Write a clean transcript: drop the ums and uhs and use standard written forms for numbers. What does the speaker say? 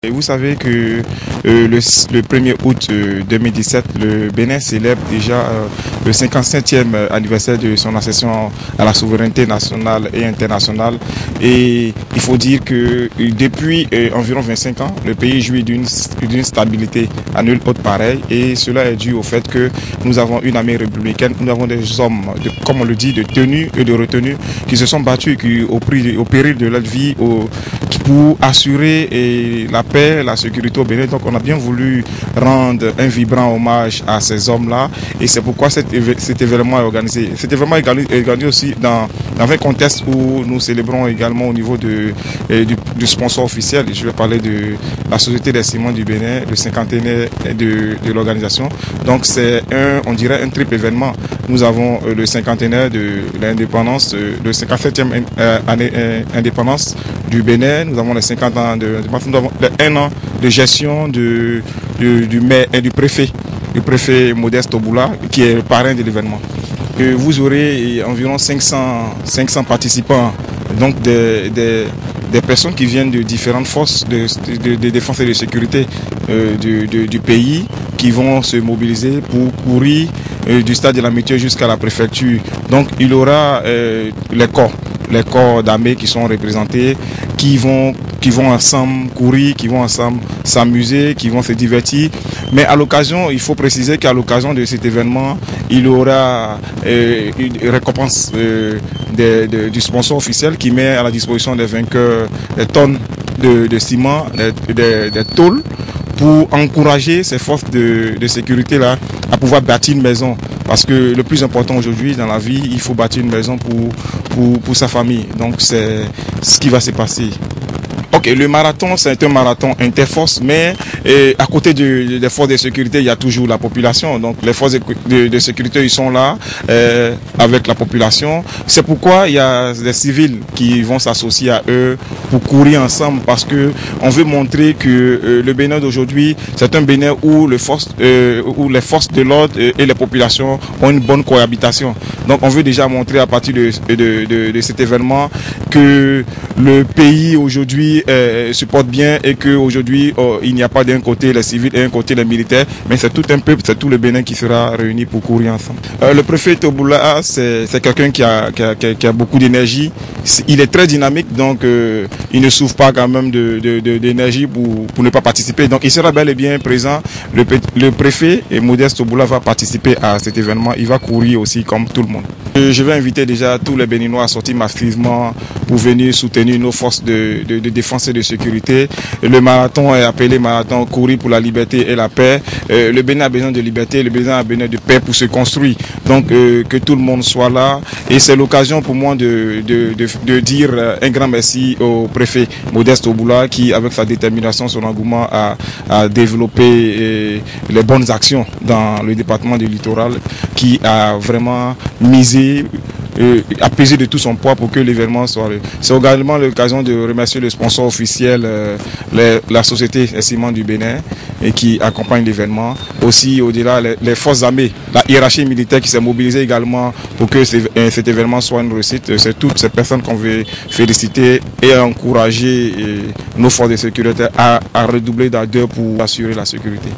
Et vous savez que le 1er août 2017, le Bénin célèbre déjà le 57e anniversaire de son accession à la souveraineté nationale et internationale. Et il faut dire que depuis environ 25 ans, le pays jouit d'une stabilité à nulle autre pareille. Et cela est dû au fait que nous avons une armée républicaine, nous avons des hommes, comme on le dit, de tenue et de retenue, qui se sont battus au péril de leur vie pour assurer la paix, la sécurité au Bénin. Donc on a bien voulu rendre un vibrant hommage à ces hommes-là et c'est pourquoi cet événement est organisé. Cet événement est organisé aussi dans un contexte où nous célébrons également au niveau du sponsor officiel. Je vais parler de la Société des Ciments du Bénin, le 50e de l'organisation. Donc c'est on dirait un triple événement. Nous avons le 50e de l'indépendance, le 57e année indépendance du Bénin. Nous avons les 50 ans nous avons les 1 an de gestion du maire et du préfet Modeste Oboula, qui est le parrain de l'événement. Vous aurez environ 500 participants, donc des personnes qui viennent de différentes forces de défense et de sécurité du pays, qui vont se mobiliser pour courir du stade de l'amitié jusqu'à la préfecture. Donc il y aura les corps d'armée qui sont représentés, qui vont ensemble courir, qui vont ensemble s'amuser, qui vont se divertir. Mais à l'occasion, il faut préciser qu'à l'occasion de cet événement, il y aura une récompense du sponsor officiel qui met à la disposition des vainqueurs des tonnes de ciment, des tôles, pour encourager ces forces de sécurité là à pouvoir bâtir une maison. Parce que le plus important aujourd'hui dans la vie, il faut bâtir une maison pour sa famille. Donc c'est ce qui va se passer. Ok, le marathon, c'est un marathon interforce, mais à côté des forces de sécurité, il y a toujours la population. Donc les forces de sécurité, ils sont là avec la population. C'est pourquoi il y a des civils qui vont s'associer à eux pour courir ensemble, parce que on veut montrer que le Bénin d'aujourd'hui, c'est un Bénin où les forces de l'ordre et les populations ont une bonne cohabitation. Donc on veut déjà montrer à partir de cet événement que le pays aujourd'hui se porte bien et qu'aujourd'hui il n'y a pas d'un côté les civils et d'un côté les militaires, mais c'est tout un peuple, c'est tout le Bénin qui sera réuni pour courir ensemble. Le préfet Oboula, c'est quelqu'un qui a beaucoup d'énergie. Il est très dynamique, donc il ne souffre pas quand même d'énergie pour ne pas participer. Donc il sera bel et bien présent. Le préfet Modeste Oboula va participer à cet événement. Il va courir aussi comme tout le monde. Je vais inviter déjà tous les Béninois à sortir massivement pour venir soutenir nos forces de défense et de sécurité. Le marathon est appelé marathon courir pour la liberté et la paix. Le Bénin a besoin de liberté, le Bénin a besoin de paix pour se construire. Donc que tout le monde soit là. Et c'est l'occasion pour moi de dire un grand merci au préfet Modeste Oboula qui, avec sa détermination, son engouement, a développé les bonnes actions dans le département du littoral, qui a vraiment misé, apaiser de tout son poids pour que l'événement soit. C'est également l'occasion de remercier le sponsor officiel, la Société des Ciments du Bénin, et qui accompagne l'événement. Aussi, au-delà, les forces armées, la hiérarchie militaire qui s'est mobilisée également pour que cet événement soit une réussite. C'est toutes ces personnes qu'on veut féliciter et encourager nos forces de sécurité à redoubler d'ardeur pour assurer la sécurité.